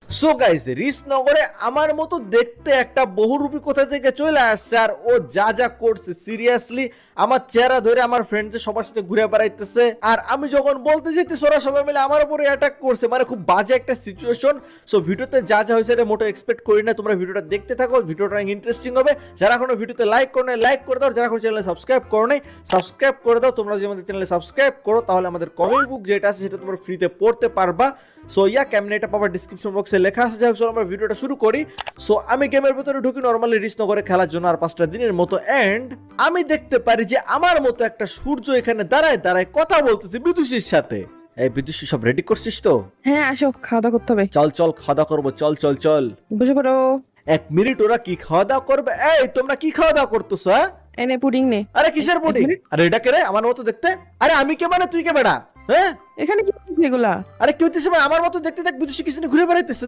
So guys, রিসনগরে আমার মতো দেখতে একটা বহুরূপী কোথা থেকে চলে আসছে, আর ও যা যা করছে সিরিয়াসলি আমার চেহারা ধরে আমার ফ্রেন্ডদের সবার সাথে ঘুরে বেড়াইতেছে। আর আমি যখন বলতে যেতেছি ওরা সবাই মিলে আমার উপরে অ্যাটাক করছে, মানে খুব বাজে একটা সিচুয়েশন। সো ভিডিওতে যা যা হয়েছে এটা মোটো এক্সপেক্ট করি না। তোমরা ভিডিওটা দেখতে থাকো, ভিডিওটা অনেক ইন্টারেস্টিং হবে। যারা এখনো ভিডিওতে লাইক করো নাই লাইক করে দাও, যারা এখনো চ্যানেলে সাবস্ক্রাইব করো নাই সাবস্ক্রাইব করে দাও। তোমরা যদি আমাদের চ্যানেলে সাবস্ক্রাইব করো তাহলে আমাদের কমিক বুক যেটা আছে সেটা তোমরা ফ্রিতে পড়তে পারবা। সো ইয়া কেমনে এটা পাবার ডিসক্রিপশন বক্সে লেখা আছে। যাই হোক, চলো আমরা ভিডিওটা শুরু করি। সো আমি গেমের ভিতরে ঢুকি নরমালি রিসনগরে খেলার জন্য আর 5টা দিনের মতো, এন্ড আমি দেখতে পারি যে আমার মতো একটা সূর্য এখানে দাঁড়ায় দাঁড়ায় কথা বলতেছে বিদুষীর সাথে। এই বিদুষী, সব রেডি করছিস তো? হ্যাঁ আসো, খাওয়া দাওয়া করতে হবে। চল চল, খাওয়া দাওয়া করবো, চল চল চল। বুঝে পড়ো। 1 মিনিট, ওরা কি খাওয়া দাওয়া করবে? এই তোমরা কি খাওয়া দাওয়া করতেছো? হ্যাঁ, এনে পুডিং নে। আরে কিসের পুডিং? মিনিট। আরে এটা কে রে আমার মতো দেখতে? আরে আমি কে মানে তুই কে বেড়া? হ্যাঁ, এখানে কি হচ্ছে এগুলা? আরে কি হইতেছে ভাই? আমার মতো দেখতে দেখ বিদুষী কিছু ঘুরে বেড়াইতেছে।